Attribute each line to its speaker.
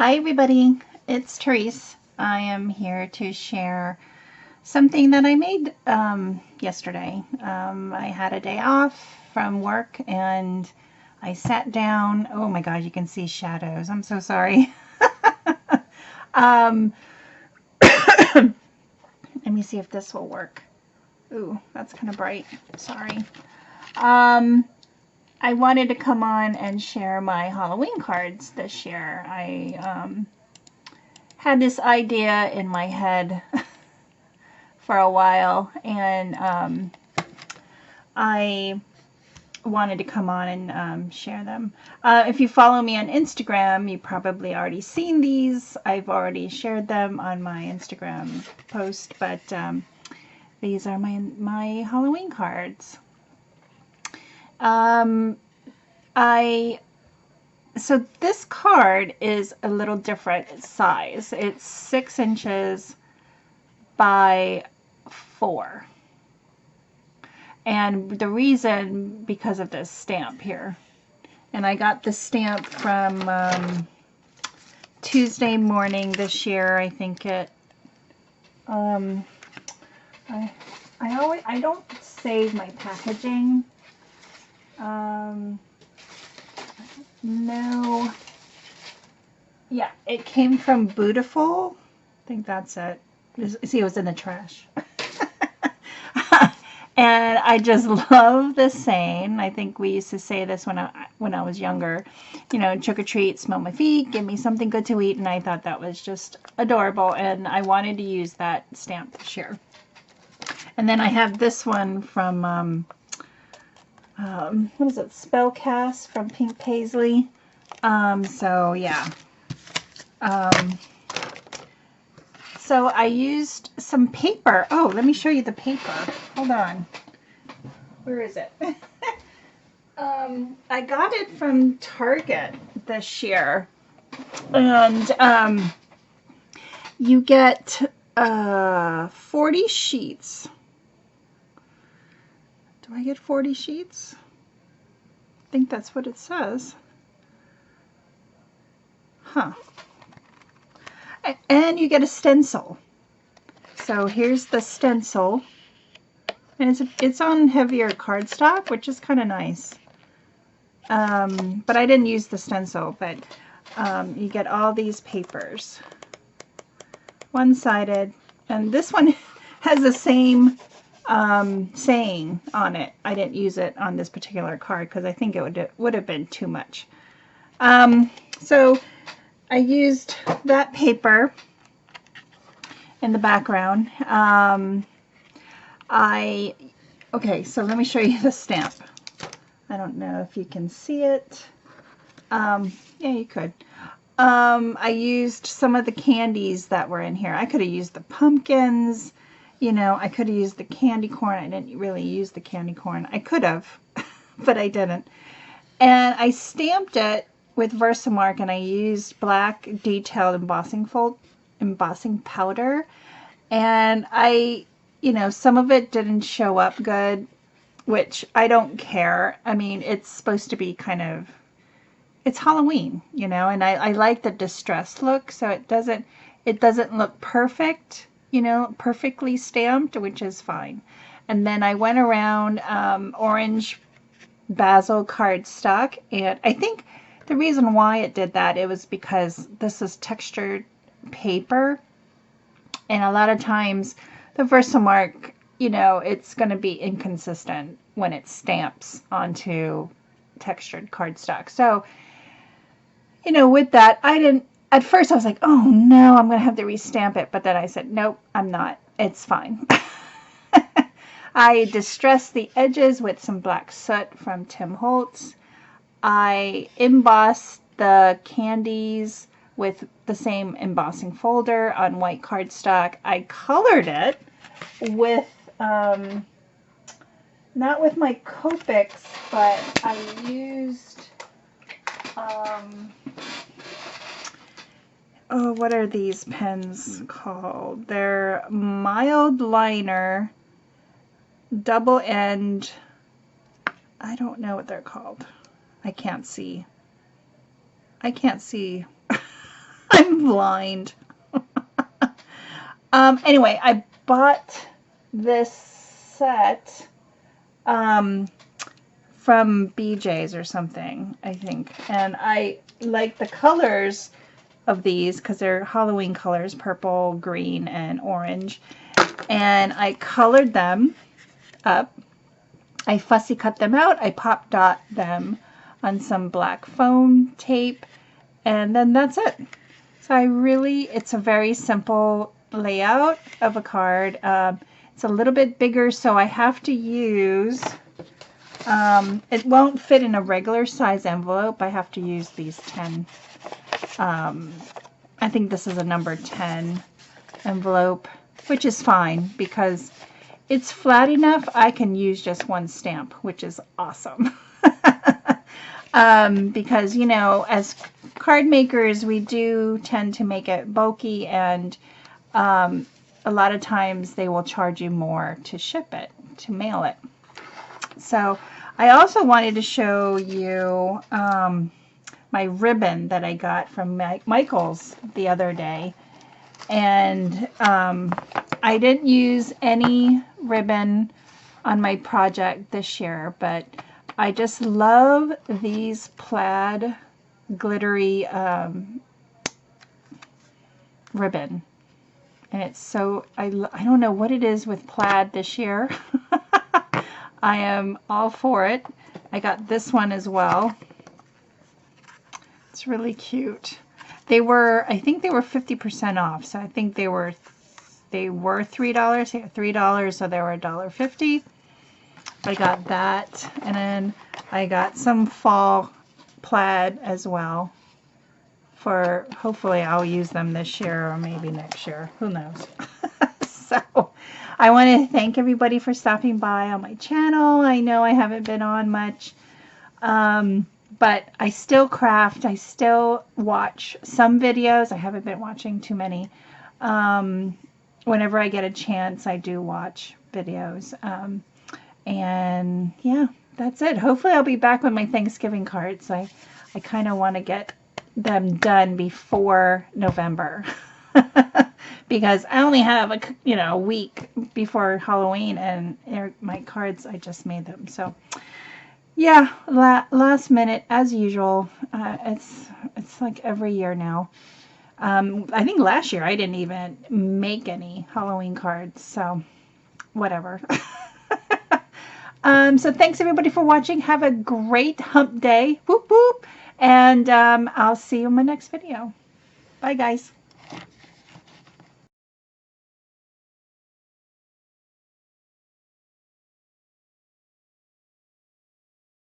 Speaker 1: Hi everybody, it's Tereese. I am here to share something that I made yesterday. I had a day off from work and I sat down. Oh my God, you can see shadows. I'm so sorry. um, Let me see if this will work. Ooh, that's kind of bright. Sorry. Um, I wanted to come on and share my Halloween cards this year. I had this idea in my head for a while, and I wanted to come on and share them. If you follow me on Instagram, you probably already seen these. I've already shared them on my Instagram post, but these are my Halloween cards. So this card is a little different size. It's 6 inches by 4. And the reason, because of this stamp here. And I got the stamp from Tuesday morning this year. I think it, I don't save my packaging. No. Yeah, it came from Beautiful. I think that's it. See, it was in the trash. And I just love the saying. I think we used to say this when I was younger. You know, trick or treat, smell my feet, give me something good to eat. And I thought that was just adorable. And I wanted to use that stamp this year. And then I have this one from, what is it? Spellcast from Pink Paisley. So yeah. So I used some paper. Oh, let me show you the paper. Hold on. Where is it? I got it from Target this year. And you get 40 sheets. Do I get 40 sheets? I think that's what it says. Huh. And you get a stencil. So here's the stencil. And it's on heavier cardstock, which is kind of nice. But I didn't use the stencil, but you get all these papers. One-sided. And this one has the same saying on it. I didn't use it on this particular card because I think it would have been too much. So I used that paper in the background. Okay, so let me show you the stamp. I don't know if you can see it. Yeah, you could. I used some of the candies that were in here. I could have used the pumpkins. You know, I could have used the candy corn. I didn't really use the candy corn. I could have, but I didn't. And I stamped it with Versamark, and I used black detailed embossing powder. And you know, some of it didn't show up good, which I don't care. I mean, it's supposed to be kind of, it's Halloween, you know, and I like the distressed look, so it doesn't look perfect, you know, perfectly stamped, which is fine. And then I went around orange basil cardstock, and I think the reason why it did that, it was because this is textured paper, and a lot of times the Versamark, you know, it's going to be inconsistent when it stamps onto textured cardstock. So, you know, with that, at first I was like, oh no, I'm going to have to restamp it. But then I said, nope, I'm not. It's fine. I distressed the edges with some black soot from Tim Holtz. I embossed the candies with the same embossing folder on white cardstock. I colored it with, not with my Copics, but I used, oh, what are these pens called? They're mild liner, double end, I don't know what they're called. I can't see. I'm blind. Anyway, I bought this set from BJ's or something, I think. And I like the colors of these because they're Halloween colors, purple, green, and orange. And I colored them up. I fussy cut them out. I pop dot them on some black foam tape. And then that's it. So it's a very simple layout of a card. It's a little bit bigger, so I have to use, it won't fit in a regular size envelope. I have to use these 10, I think this is a number 10 envelope, which is fine because it's flat enough I can use just one stamp, which is awesome. Because, you know, as card makers, we do tend to make it bulky, and a lot of times they will charge you more to ship it, to mail it. So I also wanted to show you my ribbon that I got from Michael's the other day. And I didn't use any ribbon on my project this year, but I just love these plaid glittery ribbon. And it's so, I don't know what it is with plaid this year. I am all for it. I got this one as well. It's really cute. They were, I think they were 50% off. So I think they were $3. They got $3, so they were $1.50. I got that, and then I got some fall plaid as well. For hopefully I'll use them this year or maybe next year. Who knows? So I want to thank everybody for stopping by on my channel. I know I haven't been on much, but I still craft. I still watch some videos. I haven't been watching too many. Whenever I get a chance, I do watch videos. And yeah, that's it. Hopefully I'll be back with my Thanksgiving cards. I kind of want to get them done before November because I only have a week before Halloween, and my cards, I just made them. So yeah, last minute as usual. It's like every year now. I think last year I didn't even make any Halloween cards, so whatever. So thanks everybody for watching. Have a great hump day. Whoop whoop. And I'll see you in my next video. Bye guys.